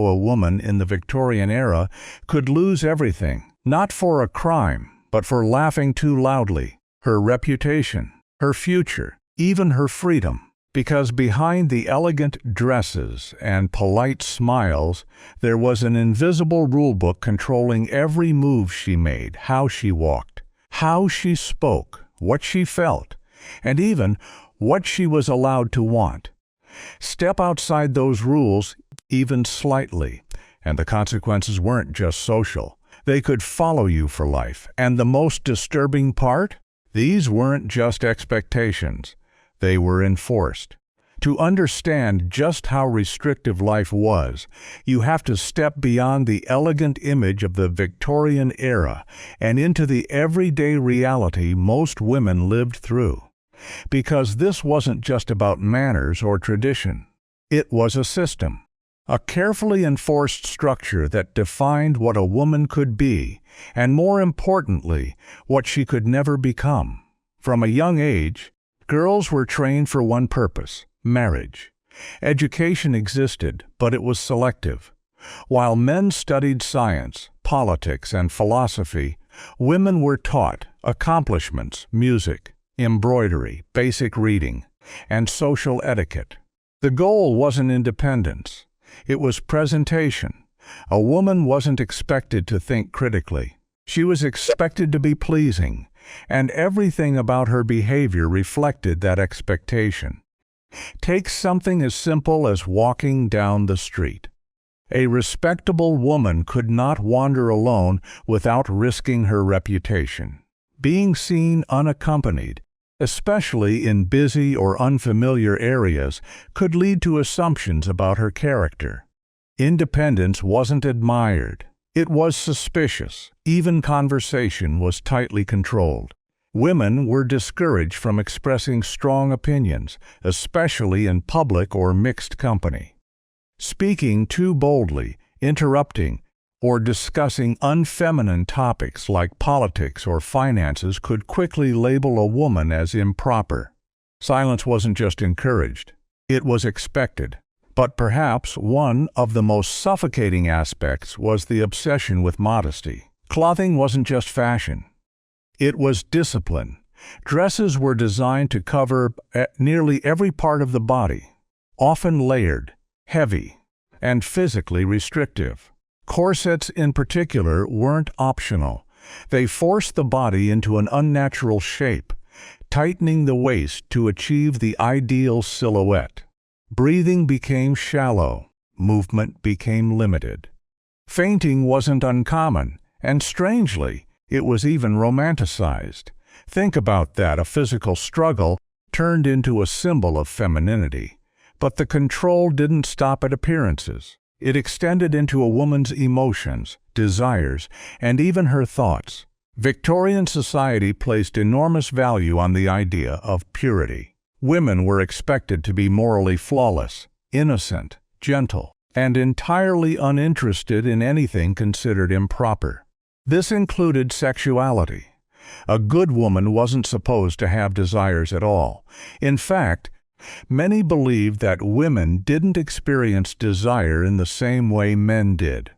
a woman in the Victorian era could lose everything, not for a crime, but for laughing too loudly, her reputation, her future, even her freedom. Because behind the elegant dresses and polite smiles, there was an invisible rulebook controlling every move she made, how she walked, how she spoke, what she felt, and even what she was allowed to want. Step outside those rules, even slightly, and the consequences weren't just social. They could follow you for life. And the most disturbing part? These weren't just expectations. They were enforced. To understand just how restrictive life was, you have to step beyond the elegant image of the Victorian era and into the everyday reality most women lived through. Because this wasn't just about manners or tradition. It was a system, a carefully enforced structure that defined what a woman could be, and more importantly, what she could never become. From a young age, girls were trained for one purpose: marriage. Education existed, but it was selective. While men studied science, politics, and philosophy, women were taught accomplishments, music, embroidery, basic reading, and social etiquette. The goal wasn't independence. It was presentation. A woman wasn't expected to think critically. She was expected to be pleasing, and everything about her behavior reflected that expectation. Take something as simple as walking down the street. A respectable woman could not wander alone without risking her reputation. Being seen unaccompanied, especially in busy or unfamiliar areas, could lead to assumptions about her character. Independence wasn't admired. It was suspicious. Even conversation was tightly controlled. Women were discouraged from expressing strong opinions, especially in public or mixed company. Speaking too boldly, interrupting, or discussing unfeminine topics like politics or finances could quickly label a woman as improper. Silence wasn't just encouraged, it was expected. But perhaps one of the most suffocating aspects was the obsession with modesty. Clothing wasn't just fashion. It was discipline. Dresses were designed to cover nearly every part of the body, often layered, heavy, and physically restrictive. Corsets in particular weren't optional. They forced the body into an unnatural shape, tightening the waist to achieve the ideal silhouette. Breathing became shallow. Movement became limited. Fainting wasn't uncommon, and strangely, it was even romanticized. Think about that, a physical struggle turned into a symbol of femininity. But the control didn't stop at appearances. It extended into a woman's emotions, desires, and even her thoughts. Victorian society placed enormous value on the idea of purity. Women were expected to be morally flawless, innocent, gentle, and entirely uninterested in anything considered improper. This included sexuality. A good woman wasn't supposed to have desires at all. In fact, many believed that women didn't experience desire in the same way men did.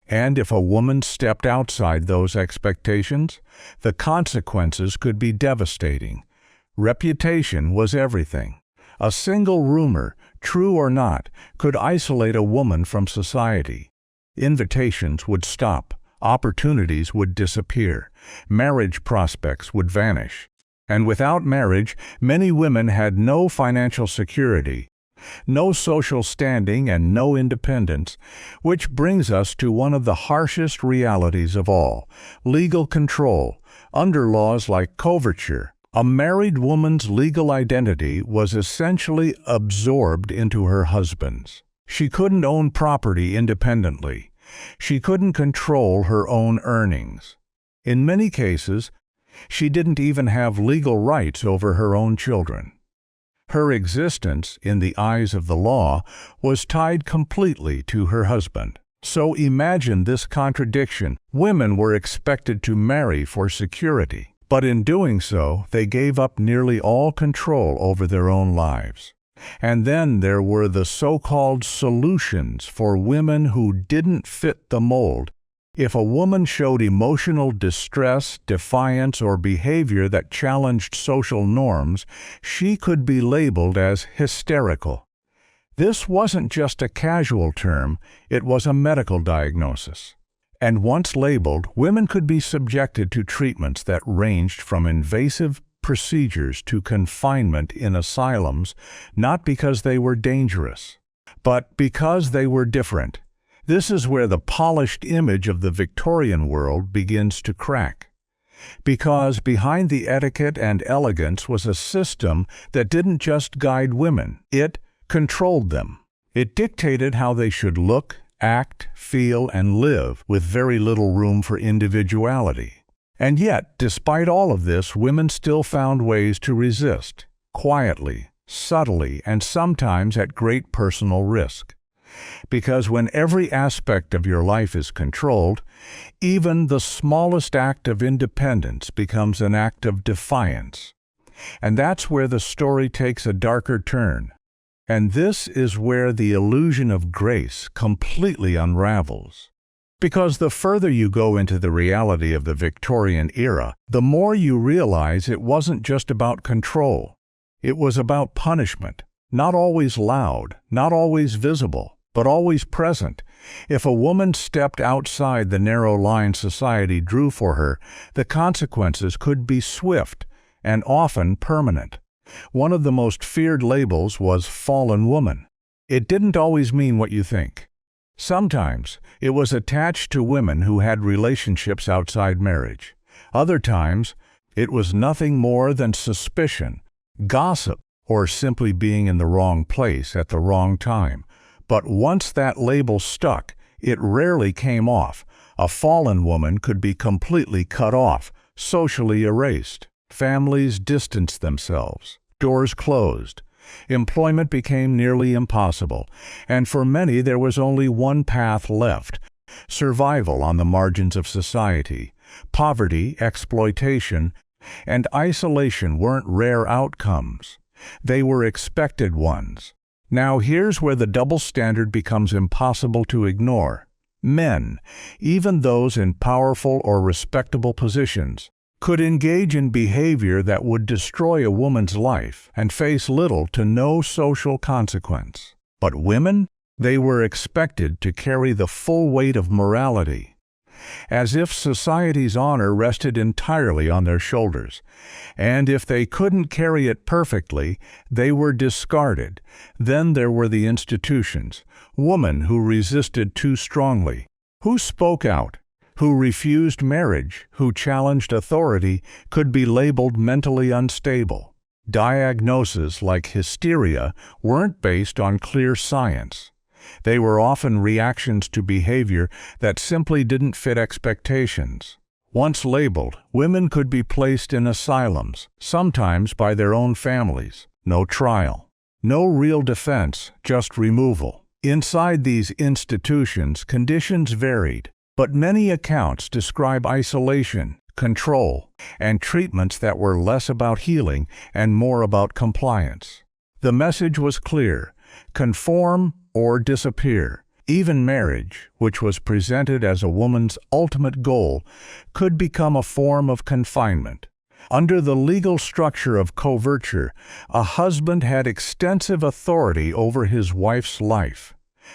And if a woman stepped outside those expectations, the consequences could be devastating. Reputation was everything. A single rumor, true or not, could isolate a woman from society. Invitations would stop. Opportunities would disappear. Marriage prospects would vanish. And without marriage, many women had no financial security, no social standing, and no independence, which brings us to one of the harshest realities of all: legal control. Under laws like coverture, a married woman's legal identity was essentially absorbed into her husband's. She couldn't own property independently. She couldn't control her own earnings. In many cases, she didn't even have legal rights over her own children. Her existence, in the eyes of the law, was tied completely to her husband. So imagine this contradiction. Women were expected to marry for security, but in doing so, they gave up nearly all control over their own lives. And then there were the so-called solutions for women who didn't fit the mold. If a woman showed emotional distress, defiance, or behavior that challenged social norms, she could be labeled as hysterical. This wasn't just a casual term, it was a medical diagnosis. And once labeled, women could be subjected to treatments that ranged from invasive procedures to confinement in asylums, not because they were dangerous, but because they were different. This is where the polished image of the Victorian world begins to crack. Because behind the etiquette and elegance was a system that didn't just guide women, it controlled them. It dictated how they should look, act, feel, and live, with very little room for individuality. And yet, despite all of this, women still found ways to resist, quietly, subtly, and sometimes at great personal risk. Because when every aspect of your life is controlled, even the smallest act of independence becomes an act of defiance. And that's where the story takes a darker turn. And this is where the illusion of grace completely unravels. Because the further you go into the reality of the Victorian era, the more you realize it wasn't just about control. It was about punishment, not always loud, not always visible, but always present. If a woman stepped outside the narrow line society drew for her, the consequences could be swift and often permanent. One of the most feared labels was fallen woman. It didn't always mean what you think. Sometimes it was attached to women who had relationships outside marriage. Other times it was nothing more than suspicion, gossip, or simply being in the wrong place at the wrong time. But once that label stuck, it rarely came off. A fallen woman could be completely cut off, socially erased. Families distanced themselves. Doors closed. Employment became nearly impossible, and for many there was only one path left: survival on the margins of society. Poverty, exploitation, and isolation weren't rare outcomes. They were expected ones. Now here's where the double standard becomes impossible to ignore. Men, even those in powerful or respectable positions, could engage in behavior that would destroy a woman's life and face little to no social consequence. But women? They were expected to carry the full weight of morality, as if society's honor rested entirely on their shoulders. And if they couldn't carry it perfectly, they were discarded. Then there were the institutions, women who resisted too strongly, who spoke out, who refused marriage, who challenged authority, could be labeled mentally unstable. Diagnoses like hysteria weren't based on clear science. They were often reactions to behavior that simply didn't fit expectations. Once labeled, women could be placed in asylums, sometimes by their own families. No trial, no real defense, just removal. Inside these institutions, conditions varied, but many accounts describe isolation, control, and treatments that were less about healing and more about compliance. The message was clear: conform or disappear. Even marriage, which was presented as a woman's ultimate goal, could become a form of confinement. Under the legal structure of coverture, a husband had extensive authority over his wife's life.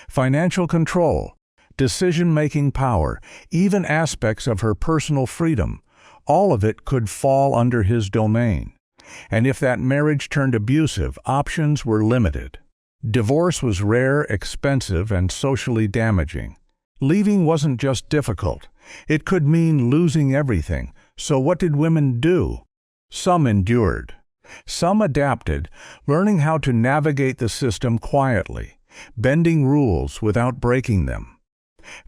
Financial control, decision-making power, even aspects of her personal freedom, all of it could fall under his domain. And if that marriage turned abusive, options were limited. Divorce was rare, expensive, and socially damaging. Leaving wasn't just difficult. It could mean losing everything. So what did women do? Some endured. Some adapted, learning how to navigate the system quietly, bending rules without breaking them.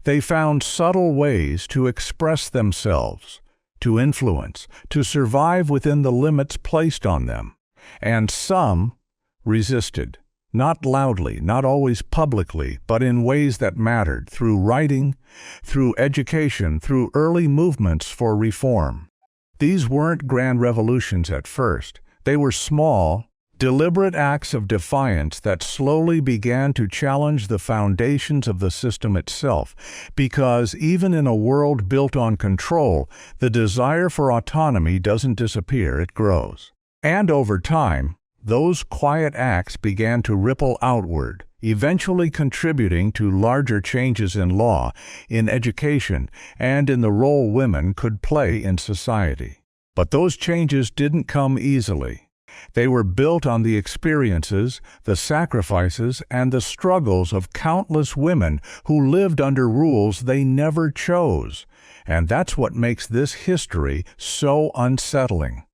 They found subtle ways to express themselves, to influence, to survive within the limits placed on them. And some resisted. Not loudly, not always publicly, but in ways that mattered, through writing, through education, through early movements for reform. These weren't grand revolutions at first. They were small, Deliberate acts of defiance that slowly began to challenge the foundations of the system itself, because even in a world built on control, the desire for autonomy doesn't disappear, it grows. And over time, those quiet acts began to ripple outward, eventually contributing to larger changes in law, in education, and in the role women could play in society. But those changes didn't come easily. They were built on the experiences, the sacrifices, and the struggles of countless women who lived under rules they never chose. And that's what makes this history so unsettling.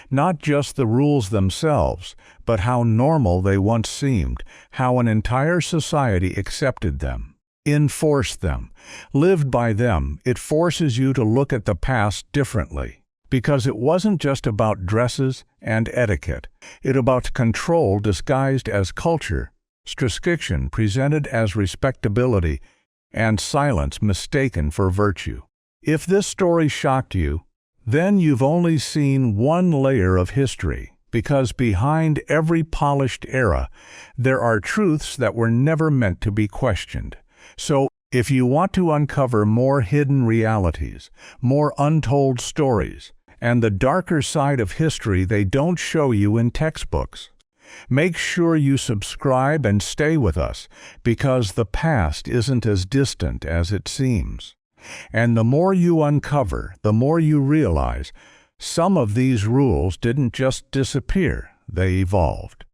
Not just the rules themselves, but how normal they once seemed, how an entire society accepted them, enforced them, lived by them. It forces you to look at the past differently. Because it wasn't just about dresses and etiquette. It about control disguised as culture, restriction presented as respectability, and silence mistaken for virtue. If this story shocked you, then you've only seen one layer of history, because behind every polished era, there are truths that were never meant to be questioned. So, if you want to uncover more hidden realities, more untold stories, and the darker side of history they don't show you in textbooks, make sure you subscribe and stay with us, because the past isn't as distant as it seems. And the more you uncover, the more you realize some of these rules didn't just disappear, they evolved.